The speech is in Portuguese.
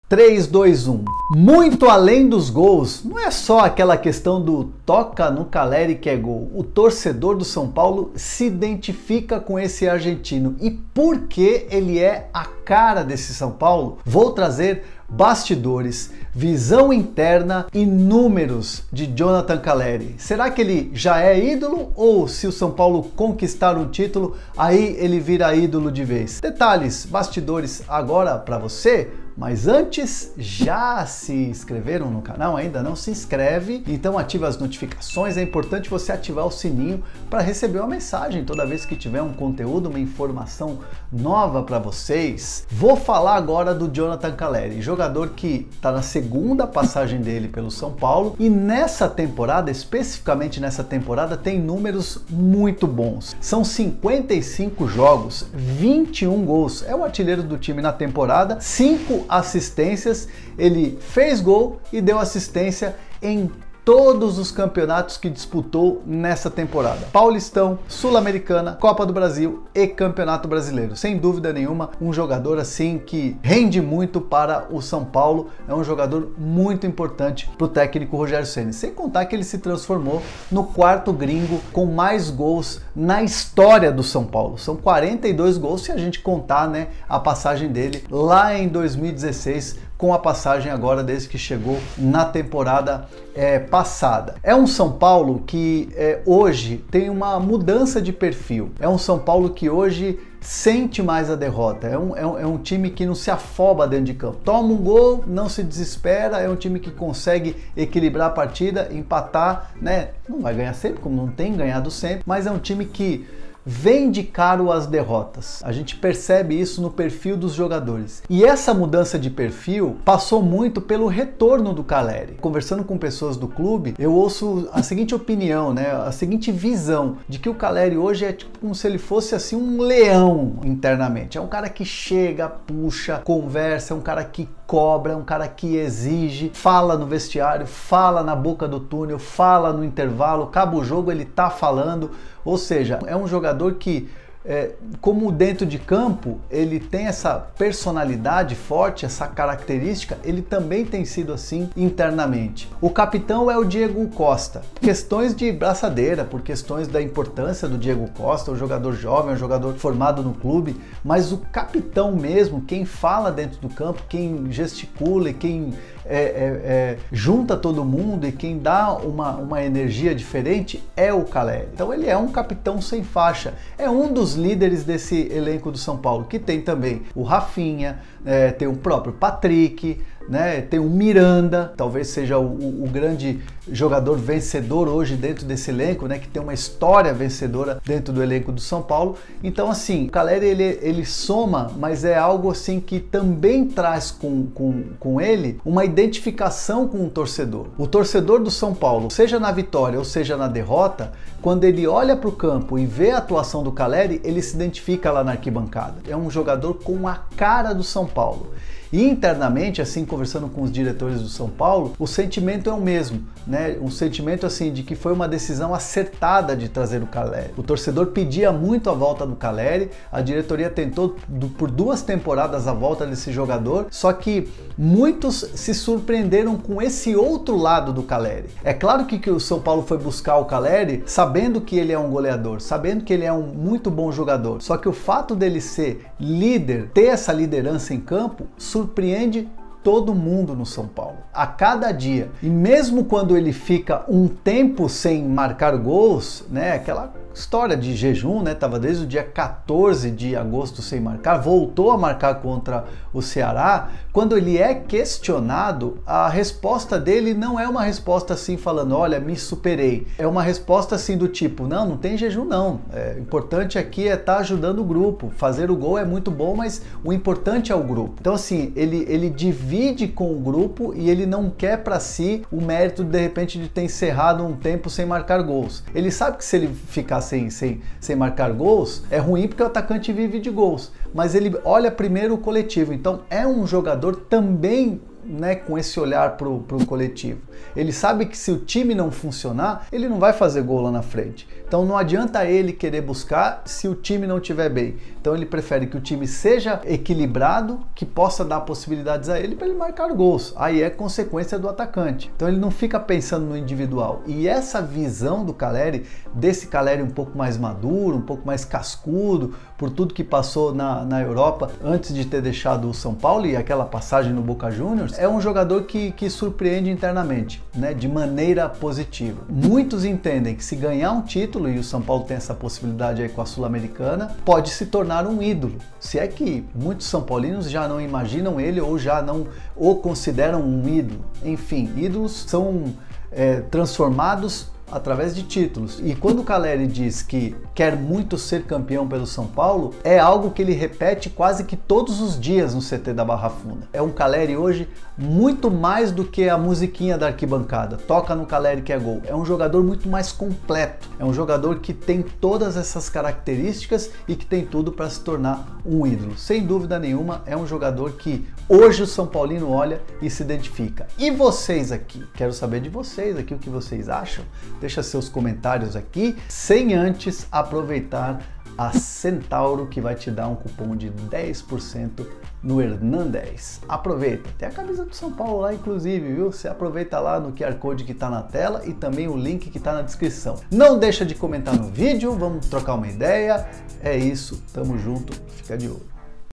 3, 2, 1. Muito além dos gols, não é só aquela questão do toca no Caleri que é gol. O torcedor do São Paulo se identifica com esse argentino. E por que ele é a cara desse São Paulo? Vou trazer bastidores, visão interna e números de Jonathan Caleri. Será que ele já é ídolo ou se o São Paulo conquistar um título, aí ele vira ídolo de vez? Detalhes, bastidores agora para você. Mas antes, já se inscreveram no canal? Ainda não se inscreve? Então ativa as notificações, é importante você ativar o sininho para receber uma mensagem toda vez que tiver um conteúdo, uma informação nova para vocês. Vou falar agora do Jonathan Caleri, jogador que está na segunda passagem dele pelo São Paulo e nessa temporada, especificamente nessa temporada, tem números muito bons. São 55 jogos, 21 gols, é o artilheiro do time na temporada, 5 assistências, ele fez gol e deu assistência em todos os campeonatos que disputou nessa temporada. Paulistão, Sul-Americana, Copa do Brasil e Campeonato Brasileiro. Sem dúvida nenhuma, um jogador assim que rende muito para o São Paulo, é um jogador muito importante para o técnico Rogério Ceni. Sem contar que ele se transformou no quarto gringo com mais gols na história do São Paulo. São 42 gols se a gente contar, né, a passagem dele lá em 2016, com a passagem agora desde que chegou na temporada passada. É um São Paulo que hoje tem uma mudança de perfil. É um São Paulo que hoje sente mais a derrota. É um time que não se afoba dentro de campo. Toma um gol, não se desespera. É um time que consegue equilibrar a partida, empatar, né? Não vai ganhar sempre, como não tem ganhado sempre, mas é um time que vende caro as derrotas. A gente percebe isso no perfil dos jogadores. E essa mudança de perfil passou muito pelo retorno do Caleri. Conversando com pessoas do clube, eu ouço a seguinte opinião, né? A seguinte visão de que o Caleri hoje é tipo como se ele fosse assim um leão internamente. É um cara que chega, puxa, conversa, é um cara que cobra, é um cara que exige, fala no vestiário, fala na boca do túnel, fala no intervalo, acaba o jogo, ele tá falando. Ou seja, é um jogador que, como dentro de campo, ele tem essa personalidade forte, essa característica, ele também tem sido assim internamente. O capitão é o Diego Costa. Questões de braçadeira, por questões da importância do Diego Costa, um jogador jovem, um jogador formado no clube, mas o capitão mesmo, quem fala dentro do campo, quem gesticula e quem junta todo mundo e quem dá uma energia diferente é o Caleri. Então ele é um capitão sem faixa, é um dos líderes desse elenco do São Paulo, que tem também o Rafinha, tem o próprio Patrick, né? Tem o Miranda, talvez seja o grande jogador vencedor hoje dentro desse elenco, né? Que tem uma história vencedora dentro do elenco do São Paulo. Então assim, o Caleri ele soma, mas é algo assim que também traz com ele uma identificação com o torcedor. O torcedor do São Paulo, seja na vitória ou seja na derrota, quando ele olha para o campo e vê a atuação do Caleri, ele se identifica lá na arquibancada. É um jogador com a cara do São Paulo. E internamente, assim, conversando com os diretores do São Paulo, o sentimento é o mesmo, né? Um sentimento assim de que foi uma decisão acertada de trazer o Caleri. O torcedor pedia muito a volta do Caleri, a diretoria tentou por 2 temporadas a volta desse jogador, só que muitos se surpreenderam com esse outro lado do Caleri. É claro que o São Paulo foi buscar o Caleri sabendo que ele é um goleador, sabendo que ele é um muito bom jogador, só que o fato dele ser líder, ter essa liderança em campo, surpreende todo mundo no São Paulo, a cada dia. E mesmo quando ele fica um tempo sem marcar gols, né, aquela história de jejum, né, tava desde o dia 14 de agosto sem marcar, voltou a marcar contra o Ceará. Quando ele é questionado, a resposta dele não é uma resposta assim falando, olha, me superei. É uma resposta assim do tipo, não tem jejum não, o importante aqui é estar ajudando o grupo, fazer o gol é muito bom, mas o importante é o grupo. Então assim, ele divide com o grupo e ele não quer para si o mérito de repente de ter encerrado um tempo sem marcar gols. Ele sabe que se ele ficar sem marcar gols, é ruim porque o atacante vive de gols, mas ele olha primeiro o coletivo. Então é um jogador também né, com esse olhar pro coletivo. Ele sabe que se o time não funcionar, ele não vai fazer gol lá na frente. Então não adianta ele querer buscar se o time não estiver bem. Então ele prefere que o time seja equilibrado, que possa dar possibilidades a ele para ele marcar gols. Aí é consequência do atacante. Então ele não fica pensando no individual. E essa visão do Caleri, desse Caleri um pouco mais maduro, um pouco mais cascudo, por tudo que passou na Europa antes de ter deixado o São Paulo e aquela passagem no Boca Juniors, é um jogador que surpreende internamente, né, de maneira positiva. Muitos entendem que se ganhar um título, e o São Paulo tem essa possibilidade aí com a Sul-Americana, pode se tornar um ídolo. Se é que muitos são paulinos já não imaginam ele ou já não o consideram um ídolo. Enfim, ídolos são transformados através de títulos. E quando o Caleri diz que quer muito ser campeão pelo São Paulo, é algo que ele repete quase que todos os dias no CT da Barra Funda. É um Caleri hoje muito mais do que a musiquinha da arquibancada. Toca no Caleri que é gol. É um jogador muito mais completo. É um jogador que tem todas essas características e que tem tudo para se tornar um ídolo. Sem dúvida nenhuma, é um jogador que hoje o São Paulino olha e se identifica. E vocês aqui? Quero saber de vocês aqui o que vocês acham. Deixa seus comentários aqui, sem antes aproveitar a Centauro, que vai te dar um cupom de 10% no Hernan10. Aproveita, tem a camisa do São Paulo lá inclusive, viu? Você aproveita lá no QR Code que está na tela e também o link que está na descrição. Não deixa de comentar no vídeo, vamos trocar uma ideia. É isso, tamo junto, fica de olho.